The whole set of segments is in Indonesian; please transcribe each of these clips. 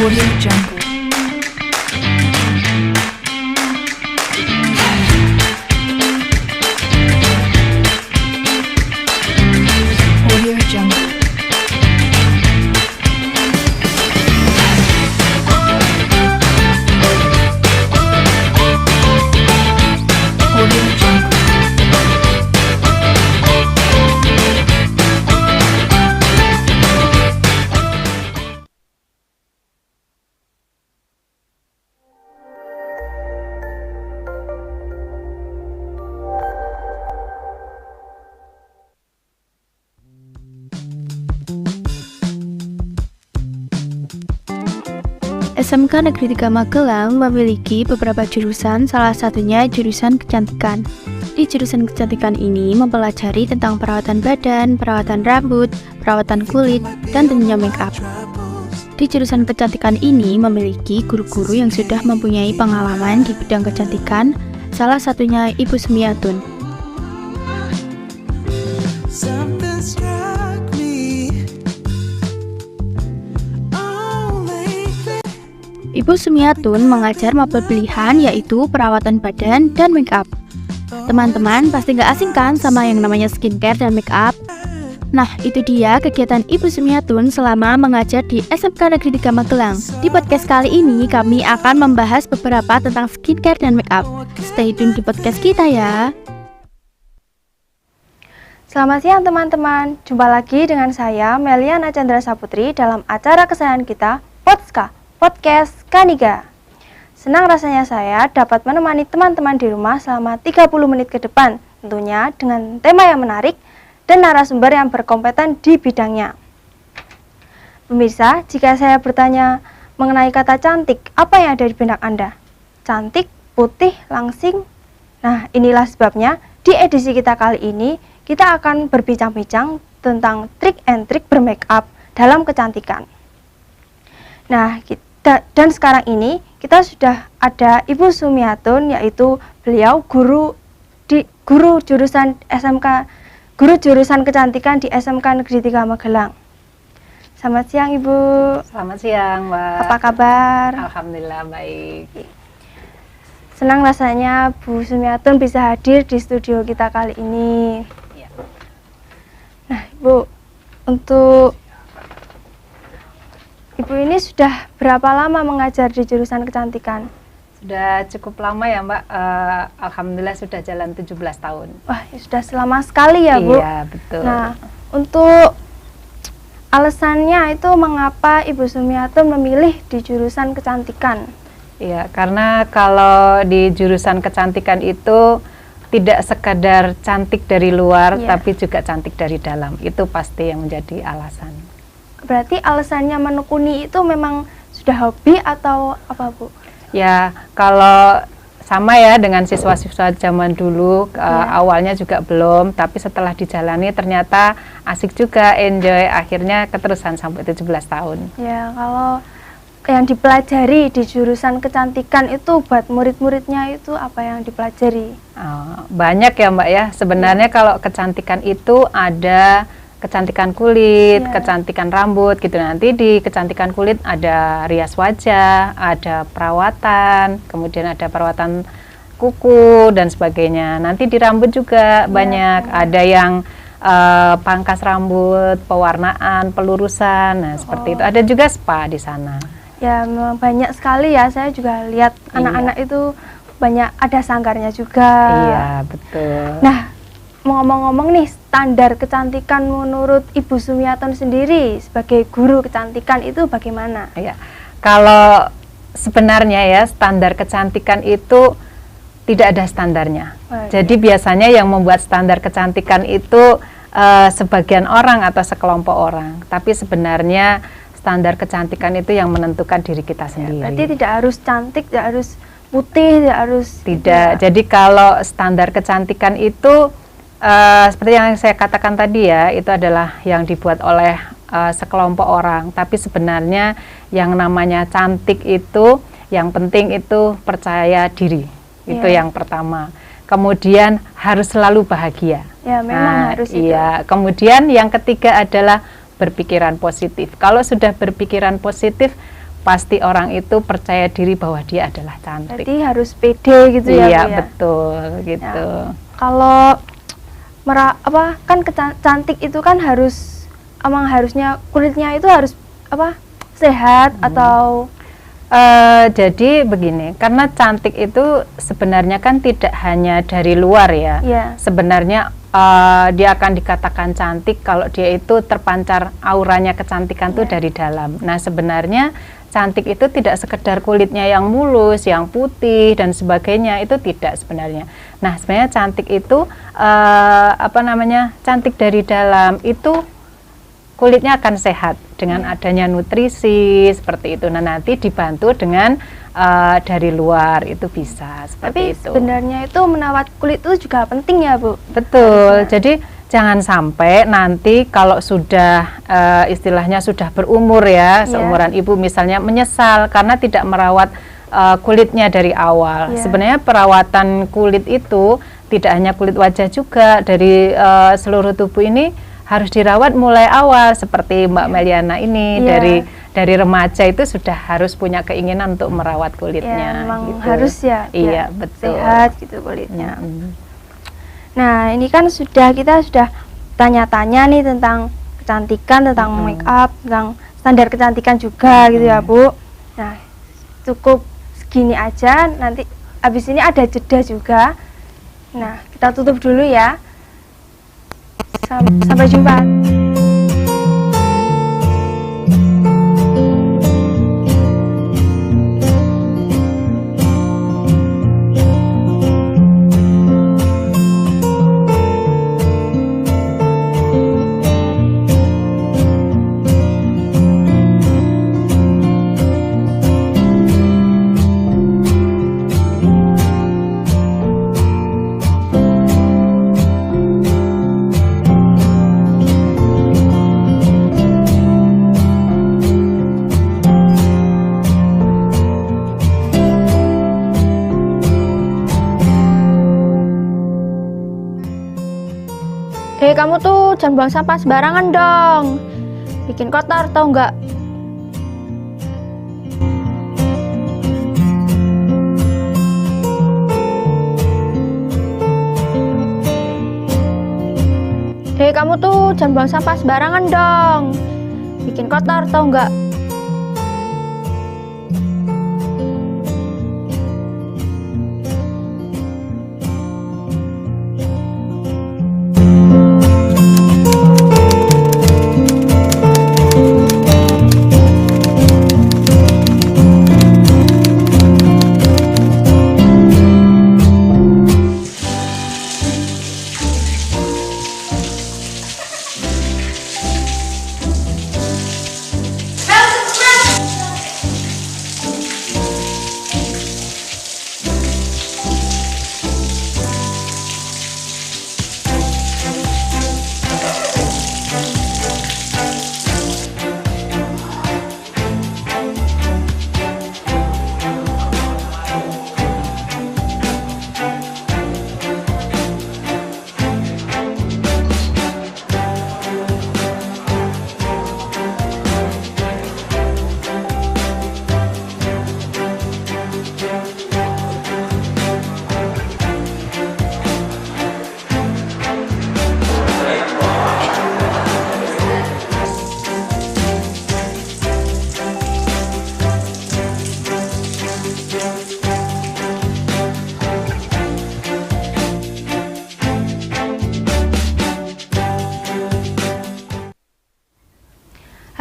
Audio Jungle. Audio Jungle. Audio Jungle. SMK Negeri 3 Magelang memiliki beberapa jurusan, salah satunya jurusan kecantikan. Di jurusan kecantikan ini mempelajari tentang perawatan badan, perawatan rambut, perawatan kulit, dan tentunya make up. Di jurusan kecantikan ini memiliki guru-guru yang sudah mempunyai pengalaman di bidang kecantikan, salah satunya Ibu Sumiatun. Ibu Sumiatun mengajar mapel pilihan yaitu perawatan badan dan make up. Teman-teman pasti nggak asing kan sama yang namanya skincare dan make up? Nah, itu dia kegiatan Ibu Sumiatun selama mengajar di SMK Negeri 3 Magelang. Di podcast kali ini kami akan membahas beberapa tentang skincare dan make up. Stay tune di podcast kita ya. Selamat siang teman-teman, jumpa lagi dengan saya Meliana Chandra Saputri dalam acara kesayangan kita, Podcast Kaniga. Senang rasanya saya dapat menemani teman-teman di rumah selama 30 menit ke depan, tentunya dengan tema yang menarik dan narasumber yang berkompeten di bidangnya. Pemirsa, jika saya bertanya mengenai kata cantik, apa yang ada di benak Anda? Cantik, putih, langsing? Nah, inilah sebabnya di edisi kita kali ini kita akan berbincang-bincang tentang trik and trik bermake up dalam kecantikan. Nah, dan sekarang ini kita sudah ada Ibu Sumiatun, yaitu beliau guru jurusan SMK, guru jurusan kecantikan di SMK Negeri 3 Magelang. Selamat siang Ibu. Selamat siang Mbak. Apa kabar? Alhamdulillah baik. Senang rasanya Bu Sumiatun bisa hadir di studio kita kali ini. Ya. Nah Ibu, untuk Ibu ini sudah berapa lama mengajar di jurusan kecantikan? Sudah cukup lama ya Mbak, Alhamdulillah sudah jalan 17 tahun. Wah, ya sudah selama sekali ya Bu? Iya, betul. Nah, untuk alasannya itu mengapa Ibu Sumiatun memilih di jurusan kecantikan? Iya, karena kalau di jurusan kecantikan itu tidak sekadar cantik dari luar, tapi juga cantik dari dalam. Itu pasti yang menjadi alasan. Berarti alasannya menekuni itu memang sudah hobi atau apa Bu? Ya, kalau sama ya dengan siswa-siswa zaman dulu, awalnya juga belum, tapi setelah dijalani ternyata asik juga, enjoy, akhirnya keterusan sampai 17 tahun. Ya, kalau yang dipelajari di jurusan kecantikan itu buat murid-muridnya itu apa yang dipelajari? Banyak ya Mbak ya, sebenarnya kalau kecantikan itu ada kecantikan kulit, kecantikan rambut gitu. Nanti di kecantikan kulit ada rias wajah, ada perawatan, kemudian ada perawatan kuku dan sebagainya. Nanti di rambut juga banyak, ada yang pangkas rambut, pewarnaan, pelurusan, nah seperti itu. Ada juga spa di sana. Ya, memang banyak sekali ya. Saya juga lihat anak-anak itu banyak, ada sanggarnya juga. Iya, betul. Nah, ngomong-ngomong nih, standar kecantikan menurut Ibu Sumiatun sendiri sebagai guru kecantikan itu bagaimana? Ya, kalau sebenarnya ya standar kecantikan itu tidak ada standarnya. Jadi biasanya yang membuat standar kecantikan itu sebagian orang atau sekelompok orang. Tapi sebenarnya standar kecantikan itu yang menentukan diri kita sendiri. Berarti tidak harus cantik, tidak harus putih, tidak harus... Tidak. Jadi kalau standar kecantikan itu seperti yang saya katakan tadi ya, itu adalah yang dibuat oleh sekelompok orang. Tapi sebenarnya yang namanya cantik itu, yang penting itu percaya diri. Itu yang pertama. Kemudian harus selalu bahagia. Ya, memang harus itu. Iya. Kemudian yang ketiga adalah berpikiran positif. Kalau sudah berpikiran positif, pasti orang itu percaya diri bahwa dia adalah cantik. Berarti harus pede gitu ya, Iya, Bu, ya? betul gitu. Kalau kan cantik itu kan emang harusnya kulitnya itu harus sehat atau Jadi begini, karena cantik itu sebenarnya kan tidak hanya dari luar ya. Iya. Sebenarnya dia akan dikatakan cantik kalau dia itu terpancar auranya kecantikan tuh dari dalam. Nah, sebenarnya cantik itu tidak sekedar kulitnya yang mulus, yang putih dan sebagainya, itu tidak sebenarnya. Nah, sebenarnya cantik itu cantik dari dalam itu kulitnya akan sehat dengan adanya nutrisi seperti itu. Nah, nanti dibantu dengan dari luar itu bisa seperti itu. Tapi sebenarnya itu merawat kulit itu juga penting ya, Bu? Betul. Jadi jangan sampai nanti kalau sudah istilahnya sudah berumur ya, seumuran ibu misalnya, menyesal karena tidak merawat kulitnya dari awal. Sebenarnya perawatan kulit itu tidak hanya kulit wajah juga, dari seluruh tubuh ini harus dirawat mulai awal, seperti Mbak Meliana ini dari remaja itu sudah harus punya keinginan untuk merawat kulitnya. Memang gitu. harus ya. Iya, betul. Sehat gitu kulitnya. Nah, ini kan kita sudah tanya-tanya nih tentang kecantikan, tentang make up, tentang standar kecantikan juga gitu ya, Bu. Nah, cukup segini aja, nanti habis ini ada jeda juga. Nah, kita tutup dulu ya. Sampai jumpa. Kamu tuh jangan buang sampah sembarangan dong. Bikin kotor, tau nggak? Kamu tuh jangan buang sampah sembarangan dong. Bikin kotor, tau nggak?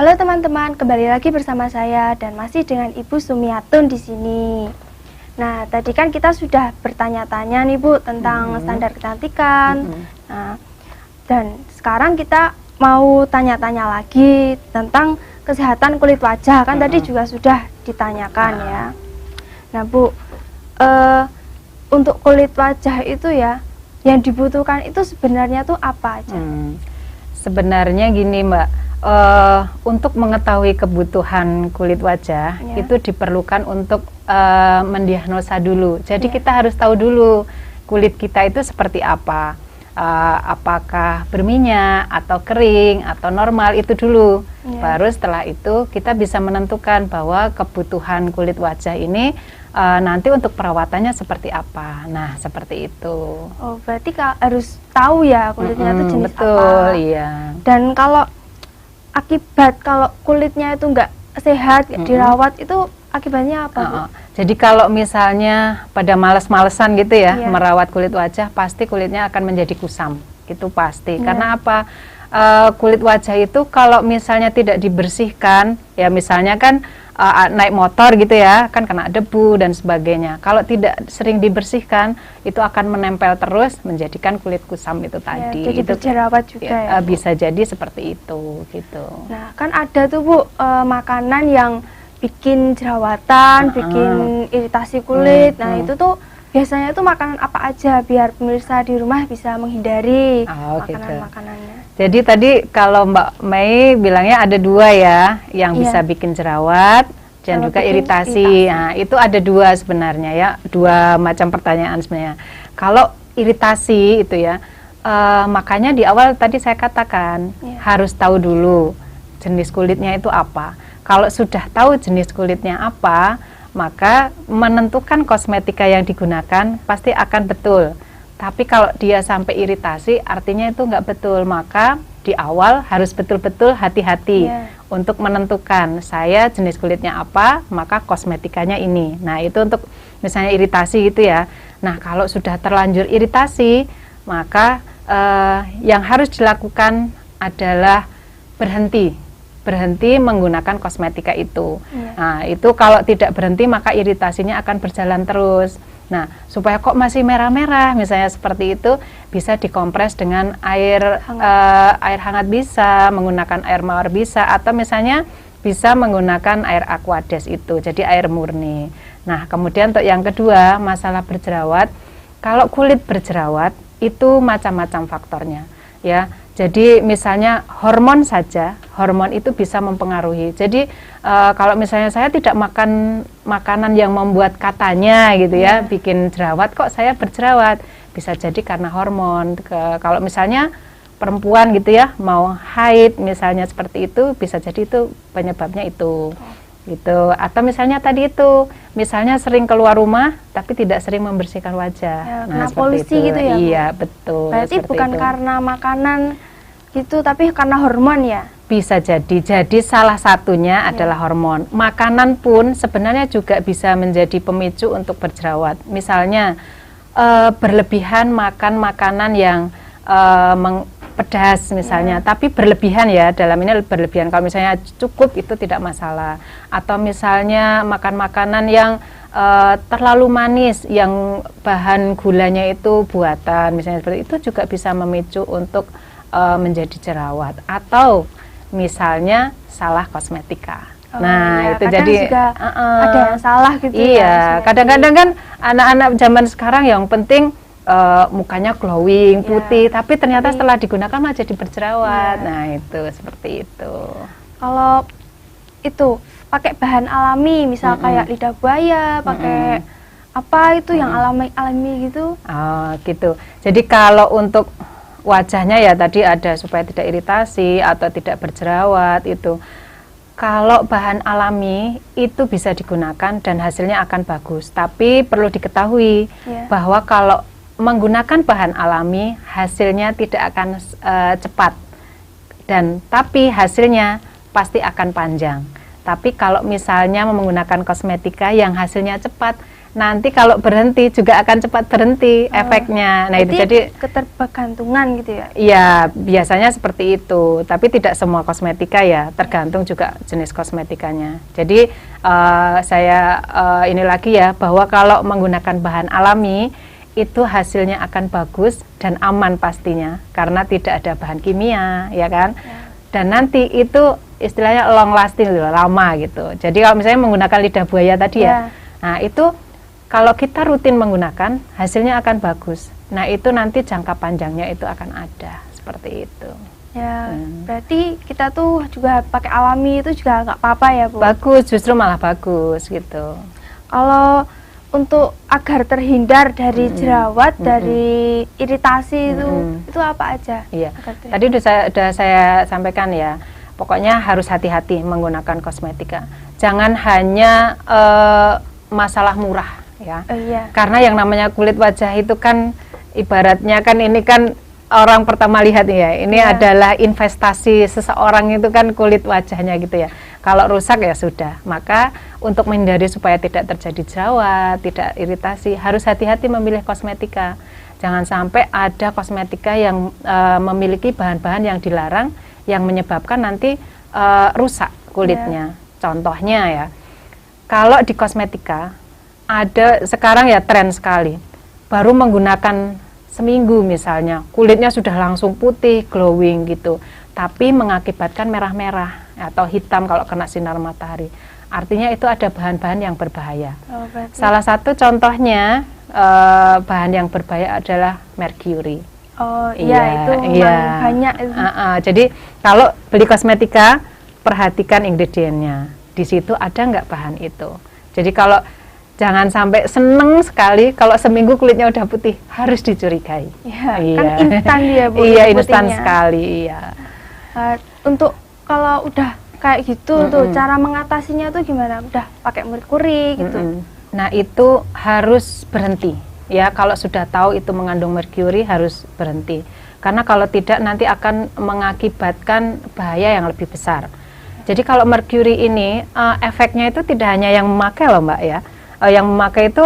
Halo teman-teman, kembali lagi bersama saya dan masih dengan Ibu Sumiatun di sini. Nah, tadi kan kita sudah bertanya-tanya nih Bu tentang standar kecantikan. Nah, dan sekarang kita mau tanya-tanya lagi tentang kesehatan kulit wajah. Kan tadi juga sudah ditanyakan ya. Nah, Bu, untuk kulit wajah itu ya, yang dibutuhkan itu sebenarnya tuh apa aja? Sebenarnya gini Mbak, untuk mengetahui kebutuhan kulit wajah itu diperlukan untuk mendiagnosa dulu. Jadi kita harus tahu dulu kulit kita itu seperti apa. apakah berminyak atau kering atau normal, itu dulu. Baru setelah itu kita bisa menentukan bahwa kebutuhan kulit wajah ini nanti untuk perawatannya seperti apa. Nah, seperti itu. Oh, berarti harus tahu ya kulitnya itu jenis betul, apa. iya. Dan kalau akibat kalau kulitnya itu nggak sehat, dirawat, itu akibatnya apa, Bu? Jadi kalau misalnya pada males-malesan gitu ya, Iya. merawat kulit wajah, pasti kulitnya akan menjadi kusam. Itu pasti. Iya. Karena apa? Kulit wajah itu kalau misalnya tidak dibersihkan, ya misalnya kan naik motor gitu ya, kan kena debu dan sebagainya. Kalau tidak sering dibersihkan, itu akan menempel terus, menjadikan kulit kusam itu tadi. Jadi Itu berjerawat juga ya, Bu? bisa jadi seperti itu, gitu. Nah, kan ada tuh, Bu, makanan yang bikin jerawatan, bikin iritasi kulit. Nah, itu tuh biasanya tuh makanan apa aja biar pemirsa di rumah bisa menghindari makanan-makanannya. Jadi tadi kalau Mbak Mei bilangnya ada 2 ya, yang bisa bikin jerawat dan Sama juga bikin iritasi. Nah, itu ada 2 sebenarnya ya, 2 macam pertanyaan sebenarnya. Kalau iritasi itu ya, makanya di awal tadi saya katakan harus tahu dulu jenis kulitnya itu apa. Kalau sudah tahu jenis kulitnya apa, maka menentukan kosmetika yang digunakan pasti akan betul. Tapi kalau dia sampai iritasi, artinya itu nggak betul. Maka di awal harus betul-betul hati-hati untuk menentukan saya jenis kulitnya apa, maka kosmetikanya ini. Nah, itu untuk misalnya iritasi gitu ya. Nah, kalau sudah terlanjur iritasi, maka yang harus dilakukan adalah berhenti menggunakan kosmetika itu. Nah, itu kalau tidak berhenti maka iritasinya akan berjalan terus. Nah, supaya kok masih merah-merah misalnya seperti itu, bisa dikompres dengan air hangat bisa, menggunakan air mawar bisa, atau misalnya bisa menggunakan air Aquades itu, jadi air murni. Nah, kemudian untuk yang kedua, masalah berjerawat. Kalau kulit berjerawat itu macam-macam faktornya, ya. Jadi misalnya hormon saja, hormon itu bisa mempengaruhi. Jadi kalau misalnya saya tidak makan makanan yang membuat katanya gitu ya, bikin jerawat, kok saya berjerawat, bisa jadi karena hormon. Kalau misalnya perempuan gitu ya, mau haid misalnya seperti itu, bisa jadi itu penyebabnya itu. Gitu. Atau misalnya tadi itu, misalnya sering keluar rumah tapi tidak sering membersihkan wajah. Kena polusi gitu ya, Bu? Iya, betul. Berarti bukan karena makanan gitu, tapi karena hormon ya? Bisa jadi salah satunya adalah hormon. Makanan pun sebenarnya juga bisa menjadi pemicu untuk berjerawat. Misalnya berlebihan makan makanan yang pedas misalnya, tapi berlebihan ya, dalam ini berlebihan. Kalau misalnya cukup itu tidak masalah. Atau misalnya makan makanan yang terlalu manis, yang bahan gulanya itu buatan, misalnya seperti itu juga bisa memicu untuk menjadi jerawat. Atau misalnya salah kosmetika. Nah, itu jadi juga ada yang salah gitu. Iya, kadang-kadang kan anak-anak zaman sekarang yang penting mukanya glowing, putih, tapi ternyata setelah digunakan malah jadi berjerawat. Nah, itu seperti itu. Kalau itu pakai bahan alami, misal kayak lidah buaya, pakai apa itu yang alami gitu? Oh, gitu. Jadi kalau untuk wajahnya ya tadi ada supaya tidak iritasi atau tidak berjerawat itu. Kalau bahan alami itu bisa digunakan dan hasilnya akan bagus. Tapi perlu diketahui bahwa kalau menggunakan bahan alami hasilnya tidak akan cepat, tapi hasilnya pasti akan panjang. Tapi kalau misalnya menggunakan kosmetika yang hasilnya cepat, nanti kalau berhenti juga akan cepat berhenti efeknya. Nah, itu jadi ketergantungan gitu ya? Iya, biasanya seperti itu. Tapi tidak semua kosmetika ya, tergantung juga jenis kosmetikanya. Jadi saya ini lagi ya, bahwa kalau menggunakan bahan alami itu hasilnya akan bagus dan aman pastinya, karena tidak ada bahan kimia, ya kan? Dan nanti itu istilahnya long lasting, lama gitu. Jadi kalau misalnya menggunakan lidah buaya tadi ya, nah itu kalau kita rutin menggunakan, hasilnya akan bagus. Nah, itu nanti jangka panjangnya itu akan ada, seperti itu. Ya, berarti kita tuh juga pakai alami itu juga nggak apa-apa ya, Bu? Bagus, justru malah bagus gitu. Kalau untuk agar terhindar dari jerawat, dari iritasi itu apa aja? Iya. agar terhindar? Tadi udah saya sampaikan ya. Pokoknya harus hati-hati menggunakan kosmetika. Jangan hanya masalah murah ya. Iya. Karena yang namanya kulit wajah itu kan ibaratnya kan ini kan orang pertama lihat ya. Ini Iya. adalah investasi seseorang itu kan kulit wajahnya gitu ya. Kalau rusak ya sudah. Maka untuk menghindari supaya tidak terjadi jerawat, tidak iritasi, harus hati-hati memilih kosmetika. Jangan sampai ada kosmetika yang memiliki bahan-bahan yang dilarang yang menyebabkan nanti rusak kulitnya. Contohnya ya, kalau di kosmetika ada sekarang ya tren sekali, baru menggunakan seminggu misalnya, kulitnya sudah langsung putih, glowing gitu, tapi mengakibatkan merah-merah atau hitam kalau kena sinar matahari. Artinya itu ada bahan-bahan yang berbahaya. Oh, berarti- Salah satu contohnya bahan yang berbahaya adalah merkuri. Oh iya, itu memang banyak itu. Jadi kalau beli kosmetika, perhatikan ingredientnya. Di situ ada nggak bahan itu. Jadi kalau jangan sampai seneng sekali kalau seminggu kulitnya udah putih, harus dicurigai. Ya, kan instan dia Bu. Iya, putihnya. instan sekali. Iya. Untuk kalau udah kayak gitu tuh cara mengatasinya tuh gimana? Udah pakai merkuri gitu. Nah itu harus berhenti. Ya, kalau sudah tahu itu mengandung merkuri harus berhenti. Karena kalau tidak nanti akan mengakibatkan bahaya yang lebih besar. Jadi kalau merkuri ini efeknya itu tidak hanya yang memakai loh Mbak ya. Yang memakai itu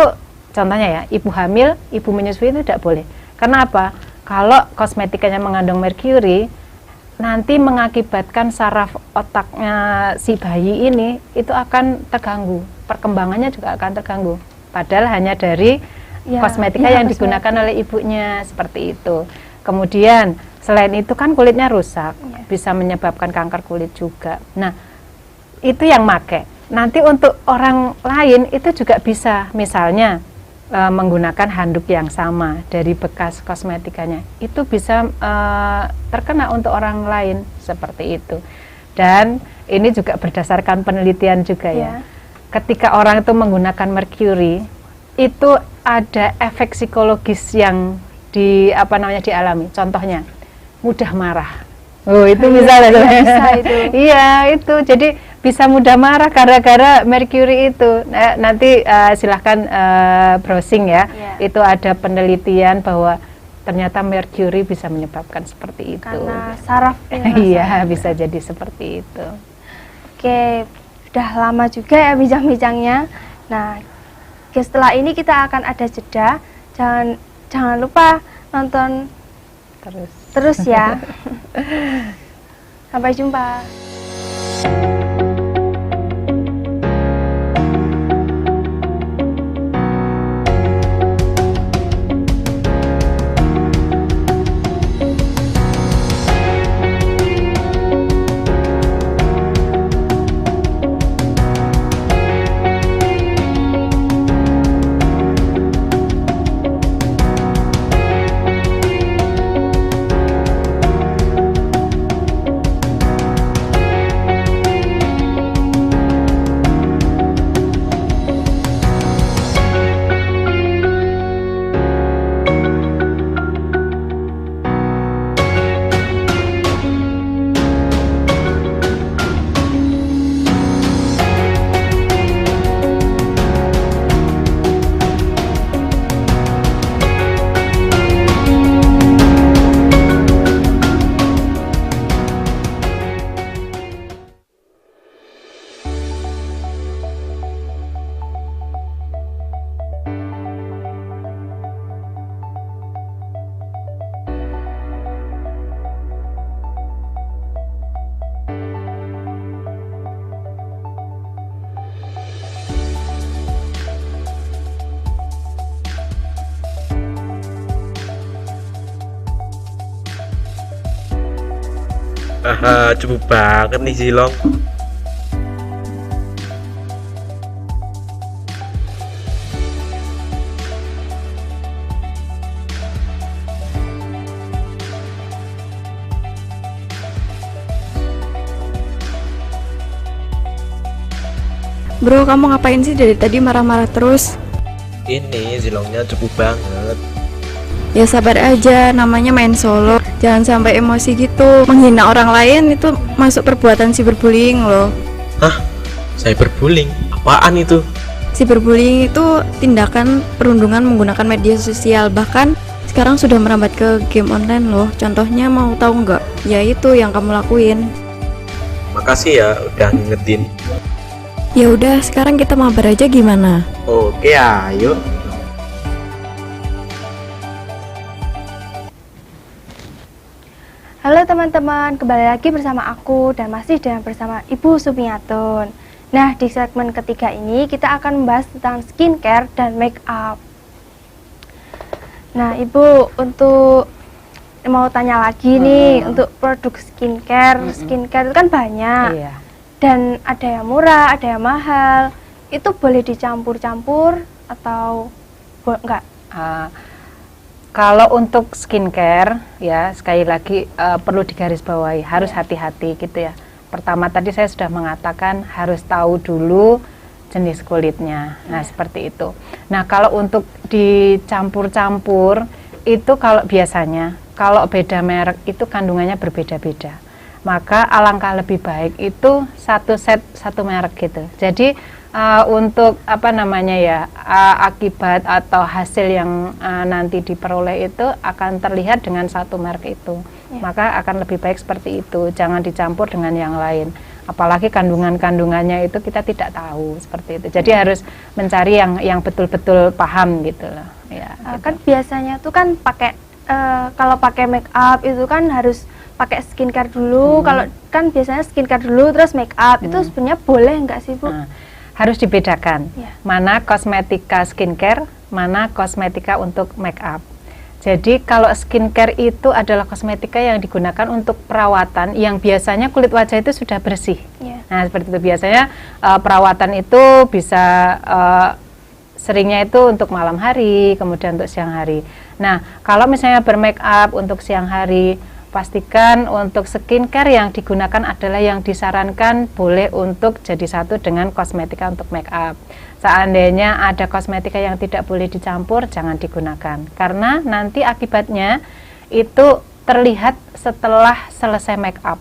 contohnya ya, ibu hamil, ibu menyusui itu tidak boleh. Karena apa? Kalau kosmetikanya mengandung merkuri, nanti mengakibatkan saraf otaknya si bayi ini itu akan terganggu. Perkembangannya juga akan terganggu. Padahal hanya dari kosmetika yang digunakan oleh ibunya, seperti itu. Kemudian selain itu kan kulitnya rusak, bisa menyebabkan kanker kulit juga. Nah, itu yang make. Nanti untuk orang lain itu juga bisa, misalnya menggunakan handuk yang sama dari bekas kosmetikanya, itu bisa terkena untuk orang lain, seperti itu. Dan ini juga berdasarkan penelitian juga ya. Ketika orang itu menggunakan merkuri, itu ada efek psikologis yang dialami. Contohnya mudah marah. Oh, itu misalnya bisa itu. Iya, itu. Jadi bisa mudah marah gara-gara merkuri itu. Nanti silahkan browsing ya. Itu ada penelitian bahwa ternyata merkuri bisa menyebabkan seperti itu. Karena saraf. Iya, bisa jadi seperti itu. Oke, udah lama juga ya bincang-bincangnya. Nah, setelah ini kita akan ada jeda. Jangan lupa nonton terus ya. Sampai jumpa. Haha, cukup banget nih Zilong. Bro, kamu ngapain sih dari tadi marah-marah terus? Ini Zilongnya cukup banget. Ya sabar aja, namanya main solo. Jangan sampai emosi gitu. Menghina orang lain itu masuk perbuatan cyberbullying loh. Hah? Cyberbullying? Apaan itu? Cyberbullying itu tindakan perundungan menggunakan media sosial. Bahkan sekarang sudah merambat ke game online loh. Contohnya mau tahu nggak? Ya itu yang kamu lakuin. Makasih ya udah ngingetin. Ya udah, sekarang kita mabar aja gimana? Oke, ayo. Halo teman-teman, kembali lagi bersama aku dan masih bersama Ibu Sumiatun. Nah, di segmen ketiga ini kita akan membahas tentang skincare dan make up. Nah, Ibu, untuk mau tanya lagi nih, untuk produk skincare itu kan banyak. Iya. Dan ada yang murah, ada yang mahal. Itu boleh dicampur-campur atau enggak? Kalau untuk skincare ya sekali lagi perlu digarisbawahi, harus hati-hati gitu ya. Pertama tadi saya sudah mengatakan harus tahu dulu jenis kulitnya. Nah, seperti itu. Nah, kalau untuk dicampur-campur itu kalau biasanya kalau beda merek itu kandungannya berbeda-beda. Maka alangkah lebih baik itu satu set satu merek gitu. Jadi untuk apa namanya ya, akibat atau hasil yang nanti diperoleh itu akan terlihat dengan satu merek itu. Maka akan lebih baik seperti itu, jangan dicampur dengan yang lain. Apalagi kandungannya itu kita tidak tahu seperti itu. Jadi harus mencari yang betul-betul paham gitu loh. Ya, gitu. Kan biasanya tuh kan pakai kalau pakai make up itu kan harus pakai skincare dulu. Kalau kan biasanya skincare dulu terus make up itu sebenarnya boleh nggak sih, Bu? Harus dibedakan mana kosmetika skincare, mana kosmetika untuk make up. Jadi kalau skincare itu adalah kosmetika yang digunakan untuk perawatan yang biasanya kulit wajah itu sudah bersih. Nah, seperti itu biasanya perawatan itu bisa seringnya itu untuk malam hari, kemudian untuk siang hari. Nah, kalau misalnya bermake up untuk siang hari, pastikan untuk skincare yang digunakan adalah yang disarankan boleh untuk jadi satu dengan kosmetika untuk make up. Seandainya ada kosmetika yang tidak boleh dicampur, jangan digunakan. Karena nanti akibatnya itu terlihat setelah selesai make up.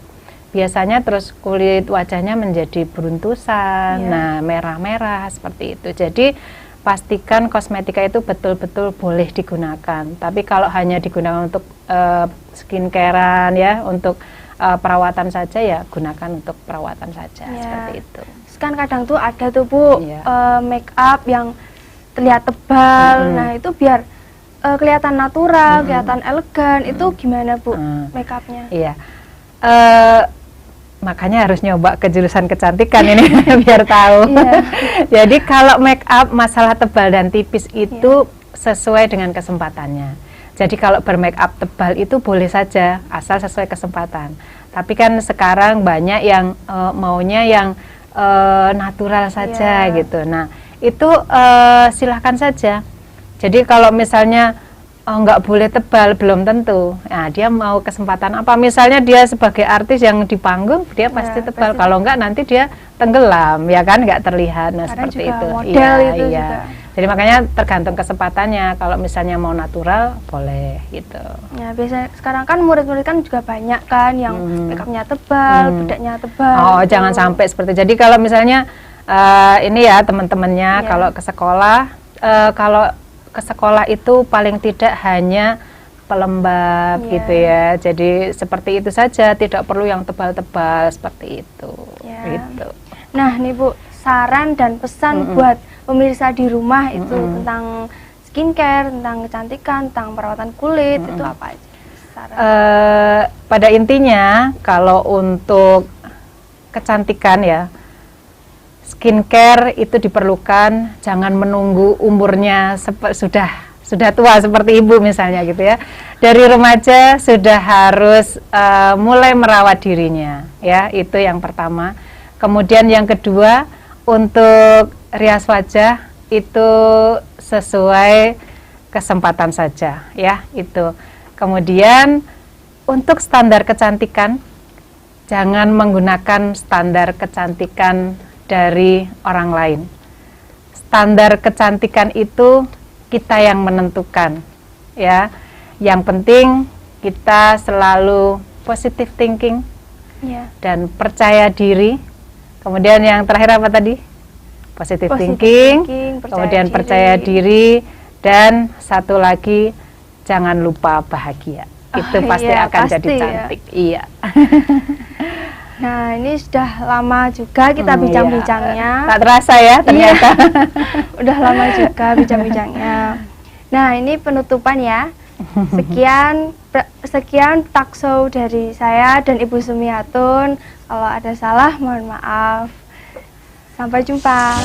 Biasanya terus kulit wajahnya menjadi beruntusan, nah merah-merah seperti itu. Jadi pastikan kosmetika itu betul-betul boleh digunakan. Tapi kalau hanya digunakan untuk skincarean ya, untuk perawatan saja ya gunakan untuk perawatan saja seperti itu. Kan kadang tuh ada tuh Bu make up yang terlihat tebal. Nah, itu biar kelihatan natural, kelihatan elegan. Itu gimana Bu make upnya? Iya. Makanya harus nyoba ke jurusan kecantikan ini biar tahu. Jadi kalau make up masalah tebal dan tipis itu sesuai dengan kesempatannya. Jadi kalau bermake up tebal itu boleh saja asal sesuai kesempatan. Tapi kan sekarang banyak yang maunya yang natural saja gitu. Nah, itu silahkan saja. Jadi kalau misalnya nggak boleh tebal, belum tentu. Nah, dia mau kesempatan apa? Misalnya dia sebagai artis yang di panggung, dia pasti tebal. Kalau enggak nanti dia tenggelam, ya kan, nggak terlihat. Nah, karena seperti juga itu. Model itu juga. Jadi makanya tergantung kesempatannya. Kalau misalnya mau natural, boleh gitu. Ya, biasanya sekarang kan murid-murid kan juga banyak kan yang make upnya tebal, bedaknya tebal. Oh, jangan sampai seperti. Jadi kalau misalnya ini ya teman-temannya kalau ke sekolah, ke sekolah itu paling tidak hanya pelembab gitu ya. Jadi seperti itu saja, tidak perlu yang tebal-tebal seperti itu. Gitu. Nah, nih Bu, saran dan pesan buat pemirsa di rumah itu tentang skincare, tentang kecantikan, tentang perawatan kulit itu apa aja? Saran. Pada intinya kalau untuk kecantikan ya, skincare itu diperlukan, jangan menunggu umurnya sudah tua seperti ibu misalnya gitu ya. Dari remaja sudah harus mulai merawat dirinya ya, itu yang pertama. Kemudian yang kedua, untuk rias wajah itu sesuai kesempatan saja ya, itu. Kemudian untuk standar kecantikan, jangan menggunakan standar kecantikan dari orang lain. standar kecantikan itu kita yang menentukan, ya. Yang penting kita selalu positive thinking Ya. dan percaya diri. Kemudian yang terakhir apa tadi? Positive thinking, kemudian percaya diri, dan satu lagi jangan lupa bahagia. Itu pasti iya, akan jadi pasti ya. cantik. Iya. Nah, ini sudah lama juga kita bincang-bincangnya. Tak terasa ya ternyata. Udah lama juga bincang-bincangnya. Nah, ini penutupan ya. Sekian talk show dari saya dan Ibu Sumiatun. Kalau ada salah mohon maaf. Sampai jumpa.